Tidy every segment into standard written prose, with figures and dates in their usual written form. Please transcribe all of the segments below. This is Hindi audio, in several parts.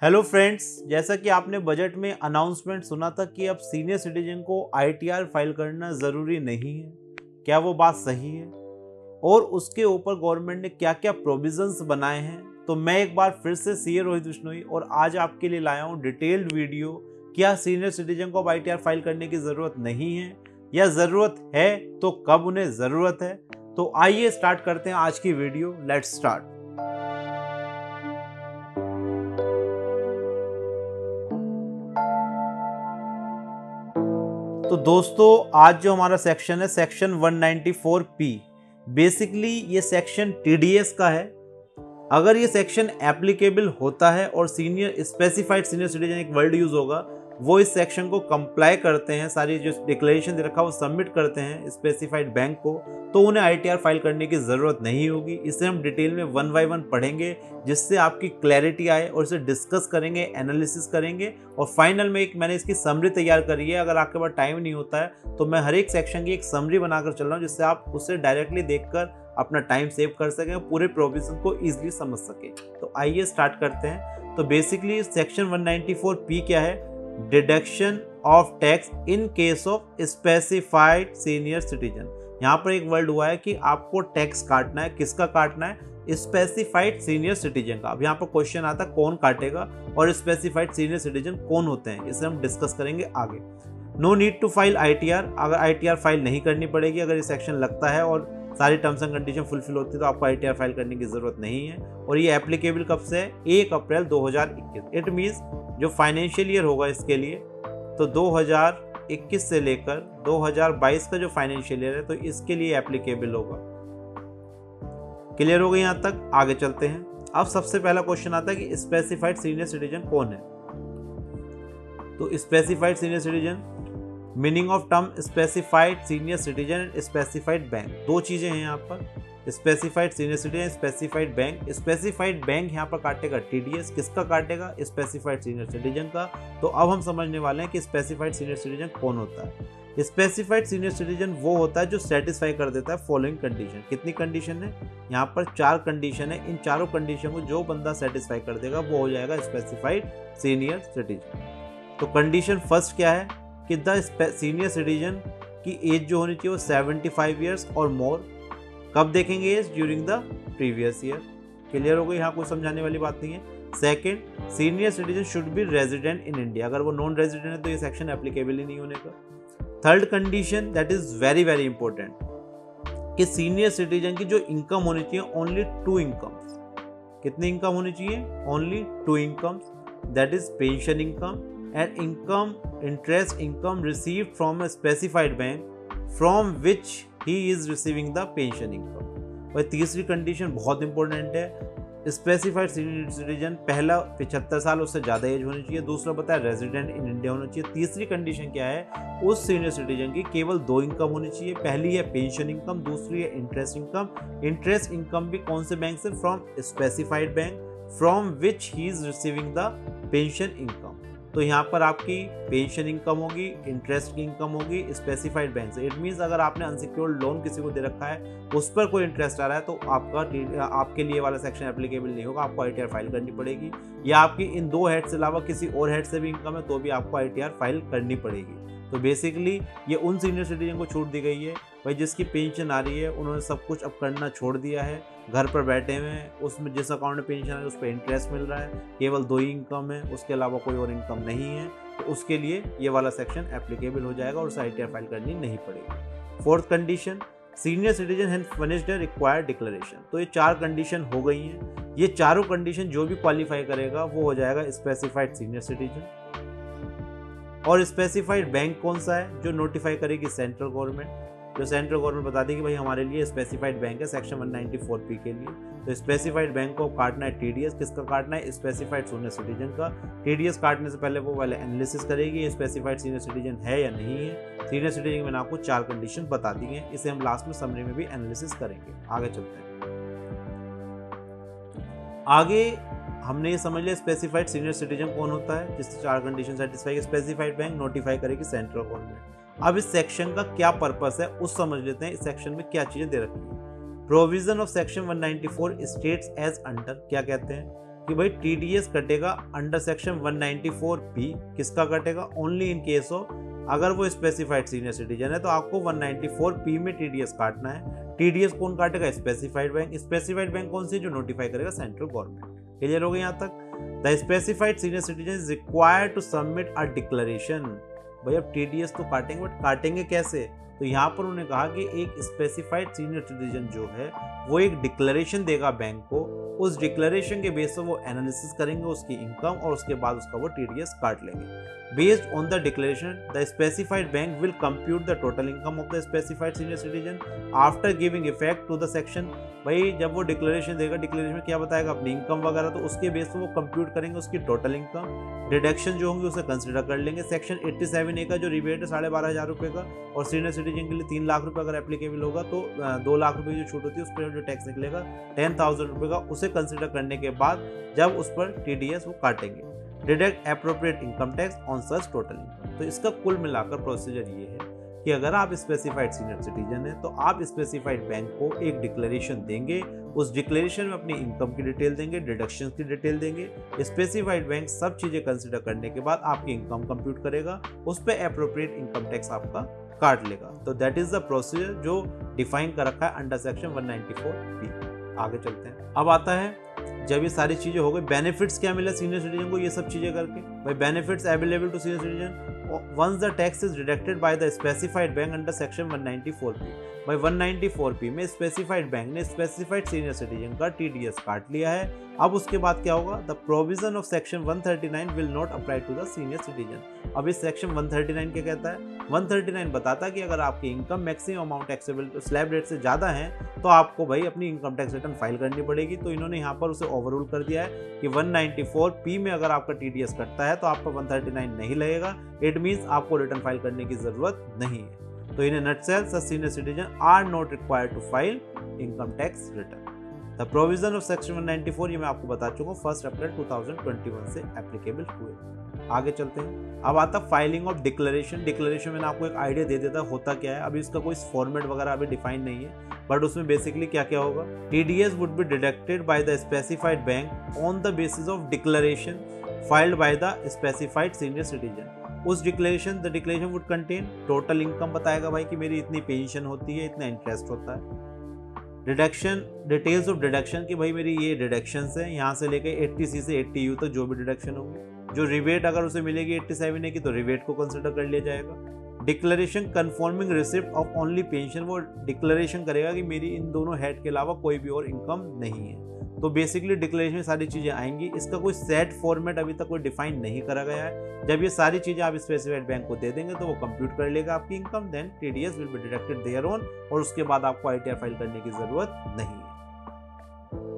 हेलो फ्रेंड्स, जैसा कि आपने बजट में अनाउंसमेंट सुना था कि अब सीनियर सिटीजन को आईटीआर फाइल करना ज़रूरी नहीं है। क्या वो बात सही है? और उसके ऊपर गवर्नमेंट ने क्या क्या प्रोविजंस बनाए हैं, तो मैं एक बार फिर से सीए रोहित बिश्नोई और आज आपके लिए लाया हूँ डिटेल्ड वीडियो। क्या सीनियर सिटीजन को अब आईटीआर फाइल करने की ज़रूरत नहीं है, या ज़रूरत है तो कब उन्हें ज़रूरत है? तो आइए स्टार्ट करते हैं आज की वीडियो। Let's start. तो दोस्तों, आज जो हमारा सेक्शन है सेक्शन 194P, बेसिकली ये सेक्शन टीडीएस का है। अगर ये सेक्शन एप्लीकेबल होता है और सीनियर स्पेसिफाइड सीनियर सिटीजन एक वर्ड यूज होगा, वो इस सेक्शन को कंप्लाई करते हैं, सारी जो डिक्लेरेशन दे रखा है वो सबमिट करते हैं स्पेसिफाइड बैंक को, तो उन्हें आईटीआर फाइल करने की ज़रूरत नहीं होगी। इसे हम डिटेल में 1 बाय 1 पढ़ेंगे, जिससे आपकी क्लैरिटी आए, और इसे डिस्कस करेंगे, एनालिसिस करेंगे, और फाइनल में मैंने इसकी समरी तैयार करी है। अगर आपके पास टाइम नहीं होता है तो मैं हर एक सेक्शन की एक समरी बनाकर चल रहा हूँ, जिससे आप उससे डायरेक्टली देखकर अपना टाइम सेव कर सकें, पूरे प्रोविजन को ईजिली समझ सकें। तो आइए स्टार्ट करते हैं। तो बेसिकली सेक्शन 194P क्या है? Deduction of tax in case of specified senior citizen. यहाँ पर एक वर्ड हुआ है कि आपको टैक्स काटना है। किसका काटना है? स्पेसिफाइड सीनियर सिटीजन का। अब यहाँ पर क्वेश्चन आता है कौन काटेगा और स्पेसिफाइड सीनियर सिटीजन कौन होते हैं, इसे हम डिस्कस करेंगे आगे। No need to file ITR. अगर आईटीआर फाइल नहीं करनी पड़ेगी, अगर ये सेक्शन लगता है और सारी टर्म्स एंड कंडीशन फुलफिल होती है तो आपको आईटीआर फाइल करने की जरूरत नहीं है। और ये एप्लीकेबल कब से है? 1 अप्रैल 2021। इट मीन्स जो फाइनेंशियल ईयर होगा इसके लिए, तो 2021 से लेकर 2022 का जो फाइनेंशियल ईयर है, तो इसके लिए एप्लीकेबल होगा। क्लियर हो गई यहाँ तक? आगे चलते हैं। अब सबसे पहला क्वेश्चन आता है कि स्पेसिफाइड सीनियर सिटीजन कौन है। तो specified senior citizen, meaning of term specified senior citizen and specified bank, दो चीजें हैं यहाँ पर। Specified senior citizen, specified bank. Specified bank यहाँ पर काटेगा टीडीएस। किसका काटेगा? स्पेसिफाइड सीनियर सिटीजन का। तो अब हम समझने वाले हैं कि स्पेसिफाइड सीनियर सिटीजन कौन होता है। स्पेसिफाइड सीनियर सिटीजन वो होता है जो सेटिस्फाई कर देता है फॉलोइंग कंडीशन। कितनी कंडीशन है? यहाँ पर 4 कंडीशन है। इन चारों कंडीशन को जो बंदा सेटिस्फाई कर देगा वो हो जाएगा स्पेसिफाइड सीनियर सिटीजन। तो कंडीशन फर्स्ट क्या है कि द सीनियर सिटीजन की एज जो होनी चाहिए वो 75 ईयर्स और मोर। कब देखेंगे age? During the previous year. Clear हो गई? यहाँ कोई समझाने वाली बात नहीं है। Second, senior citizen should be resident in India. अगर वो नॉन रेजिडेंट है तो ये सेक्शन एप्लीकेबल ही नहीं होने का। Third condition, that is very very important, कि सीनियर सिटीजन की जो इनकम होनी चाहिए ओनली 2 इनकम्स। कितनी इनकम होनी चाहिए? Only 2 incomes, that is pension income and income, interest income received from a specified bank from which he is receiving the pension income। और तीसरी कंडीशन बहुत इंपॉर्टेंट है, स्पेसिफाइड सीनियर सिटीजन पहला 75 साल उससे ज़्यादा एज होनी चाहिए। दूसरा बताया रेजिडेंट इन इंडिया होना चाहिए। तीसरी कंडीशन क्या है? उस सीनियर सिटीजन की केवल 2 इनकम होनी चाहिए। पहली है पेंशन इनकम, दूसरी है इंटरेस्ट इनकम। इंटरेस्ट इनकम भी कौन से बैंक से? From specified bank from which he is receiving the pension income. तो यहाँ पर आपकी पेंशन इनकम होगी, इंटरेस्ट की इनकम होगी स्पेसिफाइड बैंक से। इट मीन्स अगर आपने अनसिक्योर्ड लोन किसी को दे रखा है, उस पर कोई इंटरेस्ट आ रहा है, तो आपके लिए वाला सेक्शन एप्लीकेबल नहीं होगा, आपको आईटीआर फाइल करनी पड़ेगी। या आपकी इन 2 हेड से अलावा किसी और हेड से भी इनकम है तो भी आपको आईटीआर फाइल करनी पड़ेगी। तो बेसिकली ये उन सीनियर सिटीजन को छूट दी गई है भाई जिसकी पेंशन आ रही है, उन्होंने सब कुछ अब करना छोड़ दिया है, घर पर बैठे हुए हैं, उसमें जिस अकाउंट में पेंशन है उस पर इंटरेस्ट मिल रहा है, केवल 2 ही इनकम है, उसके अलावा कोई और इनकम नहीं है, तो उसके लिए ये वाला सेक्शन एप्लीकेबल हो जाएगा और उसे आईटीआर फाइल करनी नहीं पड़ेगी। Fourth condition, senior citizen has finished the required declaration. तो ये 4 कंडीशन हो गई हैं। ये चारों कंडीशन जो भी क्वालिफाई करेगा वो हो जाएगा स्पेसिफाइड सीनियर सिटीजन। और स्पेसिफाइड बैंक कौन सा है? जो नोटिफाई करेगी सेंट्रल गवर्नमेंट। जो सेंट्रल गवर्नमेंट बता देगी भाई हमारे लिए स्पेसिफाइड बैंक है सेक्शन 194P के लिए। तो स्पेसिफाइड बैंक को काटना है टीडीएस। किसका काटना है? स्पेसिफाइड सीनियर सिटीजन का। टीडीएस काटने से पहले वो वाले एनालिसिस करेगी स्पेसिफाइड सीनियर सिटीजन है या नहीं है। सीनियर सिटीजन में मैंने आपको 4 कंडीशन बता दी हैं, इसे हम लास्ट में समरी में भी एनालिसिस करेंगे। आगे चलते हैं। आगे हमने ये समझ लिया स्पेसिफाइड सीनियर सिटीजन कौन होता है, जिससे 4 condition satisfy. Specified bank notify करेगी सेंट्रल गवर्नमेंट। अब इस सेक्शन का क्या पर्पस है उस समझ लेते हैं। इस सेक्शन में क्या चीजें दे रखी है। Provision of section 194 states as under. क्या कहते हैं? कि भाई टीडीएस कटेगा अंडर सेक्शन 194 किसका कटेगा, ओनली इन केस ऑफ अगर वो स्पेसिफाइड सीनियर सिटीजन है तो आपको 194 में टीडीएस काटना है। टीडीएस कौन काटेगा, स्पेसिफाइड बैंक। स्पेसिफाइड बैंक कौन सी, जो नोटिफाई करेगा सेंट्रल गवर्नमेंट। क्लियर हो गया यहाँ तक। The specified senior citizen is required to submit a declaration. भाई अब टीडीएस तो काटेंगे, बट काटेंगे कैसे, तो यहाँ पर उन्होंने कहा कि एक स्पेसिफाइड सीनियर सिटीजन जो है वो एक डिक्लेरेशन देगा बैंक को, उस डिक्लेरेशन के बेस पर वो एनालिसिस करेंगे उसकी इनकम और उसके बाद उसका वो टीडीएस काट लेंगे। Based on the declaration, the specified bank will compute the total income of the specified senior citizen after giving effect to the section। भाई जब वो डिक्लेरेशन देगा, डिक्लेरेशन में क्या बताएगा, अपनी इनकम वगैरह, तो उसके बेस पे वो कंप्यूट करेंगे उसकी टोटल इनकम, डिडक्शन जो होंगे उसे कंसिडर कर लेंगे। सेक्शन 87A का जो रिबेट है 12,500 रुपये का, और सीनियर सिटीजन के लिए 3 लाख रुपये अगर एप्लीकेबल होगा तो 2 लाख रुपये की जो छूट होती है उस पर जो टैक्स निकलेगा 10,000 रुपये का, उसे कंसिडर करने के बाद जब उस पर टीडीएस वो काटेंगे। Deduct appropriate income tax on such total income. तो इसका कुल मिलाकर प्रोसीजर ये है कि अगर आप स्पेसिफाइड सीनियर सिटीजन हैं तो आप स्पेसिफाइड बैंक को एक डिक्लेरेशन देंगे, उस डिक्लेरेशन में अपनी इनकम की डिटेल देंगे, डिडक्शन की डिटेल देंगे। स्पेसिफाइड बैंक सब चीज़ें कंसिडर करने के बाद आपकी इनकम कंप्यूट करेगा, उस पर एप्रोप्रिएट इनकम टैक्स आपका काट लेगा। तो दैट इज द प्रोसीजर जो डिफाइन कर रखा है अंडर सेक्शन 194 आगे चलते हैं। अब आता है जब ये सारी चीजें हो गई, बेनिफिट्स क्या मिला सीनियर सिटीजन को ये सब चीजें करके। भाई benefits available to senior citizen once the tax is deducted by the specified bank under section 194 भाई 194 में स्पेसिफाइड बैंक ने स्पेसिफाइड सीनियर सिटीजन का टीडीएस काट लिया है। अब उसके बाद क्या होगा, the provision of section 139 will not apply to the senior citizen. अब इस सेक्शन 139 क्या कहता है, 139 बताता है कि अगर आपकी income maximum amount taxable slab rate से ज़्यादा है तो आपको भाई अपनी इनकम टैक्स रिटर्न फाइल करनी पड़ेगी। तो इन्होंने यहाँ पर उसे ओवररूल कर दिया है कि 194 में अगर आपका टीडीएस कटता है तो आपका 139 नहीं लगेगा। इट मीन्स आपको रिटर्न फाइल करने की जरूरत नहीं है। तो in nutshell such senior citizen are not required to file income tax return. The provision of section 194 ये मैं आपको बता चुका हूँ 1 अप्रैल 2021 से एप्लीकेबल हुए। आगे चलते हैं। अब आता फाइलिंग ऑफ डिक्लेरेशन। डिक्लेरेशन मैंने आपको एक आइडिया दे देता होता क्या है, अभी इसका कोई फॉर्मेट वगैरह अभी डिफाइन नहीं है, बट उसमें बेसिकली क्या क्या होगा, TDS would be deducted by the specified bank on the basis of declaration filed by the specified senior citizen. उस declaration the declaration would contain total income, बताएगा भाई कि मेरी इतनी पेंशन होती है, इतना इंटरेस्ट होता है। डिडक्शन, डिटेल्स ऑफ डिडक्शन कि भाई मेरी ये डिडक्शंस है, यहाँ से लेके 80C से 80U तक जो भी डिडक्शन होगी। जो रिबेट अगर उसे मिलेगी 87A की तो रिबेट को कंसिडर कर लिया जाएगा। Declaration confirming receipt of only pension, वो डिक्लेरेशन करेगा कि मेरी इन दोनों हेड के अलावा कोई भी और इनकम नहीं है। तो बेसिकली डिक्लेरेशन में सारी चीज़ें आएंगी। इसका कोई सेट फॉर्मेट अभी तक कोई डिफाइन नहीं करा गया है। जब ये सारी चीज़ें आप स्पेसिफाइड बैंक को दे देंगे तो वो कंप्यूट कर लेगा आपकी income, then TDS will be deducted thereon, और उसके बाद आपको आईटीआर फाइल करने की ज़रूरत नहीं है।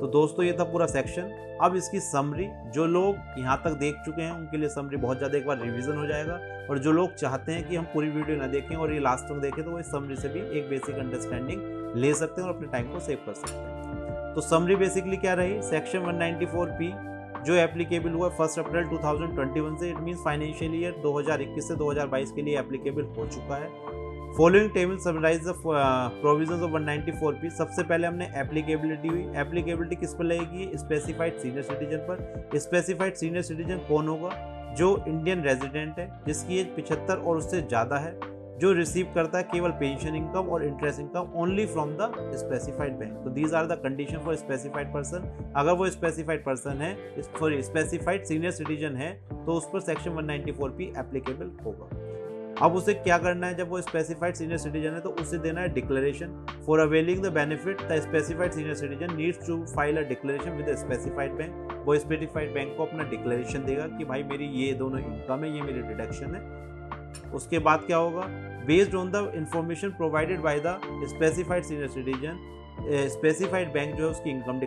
तो दोस्तों ये था पूरा सेक्शन। अब इसकी समरी, जो लोग यहाँ तक देख चुके हैं उनके लिए समरी बहुत ज़्यादा एक बार रिवीजन हो जाएगा, और जो लोग चाहते हैं कि हम पूरी वीडियो ना देखें और ये लास्ट तक देखें तो वो इस समरी से भी एक बेसिक अंडरस्टैंडिंग ले सकते हैं और अपने टाइम को सेव कर सकते हैं। तो समरी बेसिकली क्या रही, सेक्शन 194 जो एप्लीकेबल हुआ 1 अप्रैल 2021 से, इट मींस फाइनेंशियल ईयर 2021 से 2022 के लिए एप्लीकेबल हो चुका है। Following table summarise the provisions of 194 सबसे पहले हमने एप्लीकेबिलिटी हुई। एप्लीकेबिलिटी किस पर लगेगी, स्पेसिफाइड सीनियर सिटीजन पर। स्पेसिफाइड सीनियर सिटीजन कौन होगा, जो इंडियन रेजिडेंट है, जिसकी एज 75 और उससे ज़्यादा है, जो रिसीव करता है केवल पेंशन इनकम और interest income only from the specified bank. तो these are the condition for specified person. अगर वो स्पेसिफाइड पर्सन है, सॉरी स्पेसिफाइड सीनियर सिटीजन है, तो उस पर सेक्शन 194 एप्लीकेबल होगा। अब उसे क्या करना है, जब वो स्पेसिफाइड सीनियर सिटीजन है तो उसे देना है declaration. For availing the benefit the specified senior citizen needs to file a declaration with specified bank. वो स्पेसिफाइड बैंक को अपना डिक्लेरेशन देगा कि भाई मेरी ये दोनों इनकम है, ये मेरी डिडक्शन है। उसके बाद क्या होगा, based on the information provided by the specified senior citizen, specified bank जो है उसकी इनकम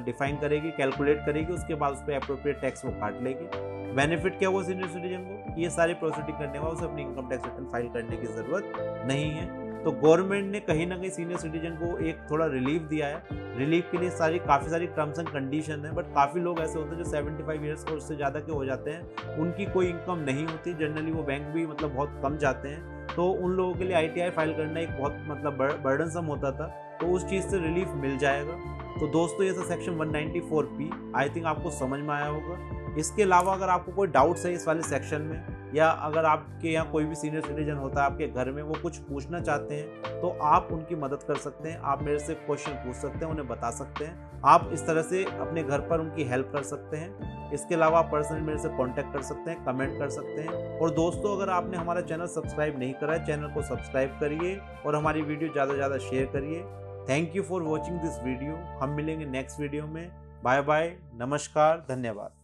डिफाइन करेगी, कैलकुलेट करेगी, उसके बाद उस पर अप्रोप्रिएट टैक्स वो काट लेगी। बेनिफिट क्या हुआ सीनियर सिटीजन को, ये सारी प्रोसीडिंग करने के बाद उसे अपनी इनकम टैक्स रिटर्न फाइल करने की जरूरत नहीं है। तो गवर्नमेंट ने कहीं ना कहीं सीनियर सिटीजन को एक थोड़ा रिलीफ दिया है। रिलीफ के लिए काफ़ी सारी टर्म्स एंड कंडीशन है, बट काफ़ी लोग ऐसे होते हैं जो 75 ईयर्स और उससे ज़्यादा के हो जाते हैं, उनकी कोई इनकम नहीं होती, जनरली वो बैंक भी मतलब बहुत कम जाते हैं, तो उन लोगों के लिए आईटीआर फाइल करना एक बहुत मतलब बर्डनसम होता था। तो उस चीज़ से रिलीफ मिल जाएगा। तो दोस्तों ये था सेक्शन 194P, आई थिंक आपको समझ में आया होगा। इसके अलावा अगर आपको कोई डाउट्स है इस वाले सेक्शन में, या अगर आपके यहाँ कोई भी सीनियर सिटीजन होता है आपके घर में, वो कुछ पूछना चाहते हैं, तो आप उनकी मदद कर सकते हैं। आप मेरे से क्वेश्चन पूछ सकते हैं, उन्हें बता सकते हैं। आप इस तरह से अपने घर पर उनकी हेल्प कर सकते हैं। इसके अलावा आप पर्सनली मेरे से कांटेक्ट कर सकते हैं, कमेंट कर सकते हैं। और दोस्तों अगर आपने हमारा चैनल सब्सक्राइब नहीं करा है, चैनल को सब्सक्राइब करिए और हमारी वीडियो ज़्यादा से ज़्यादा शेयर करिए। Thank you for watching this video. हम मिलेंगे नेक्स्ट वीडियो में। बाय बाय, नमस्कार, धन्यवाद।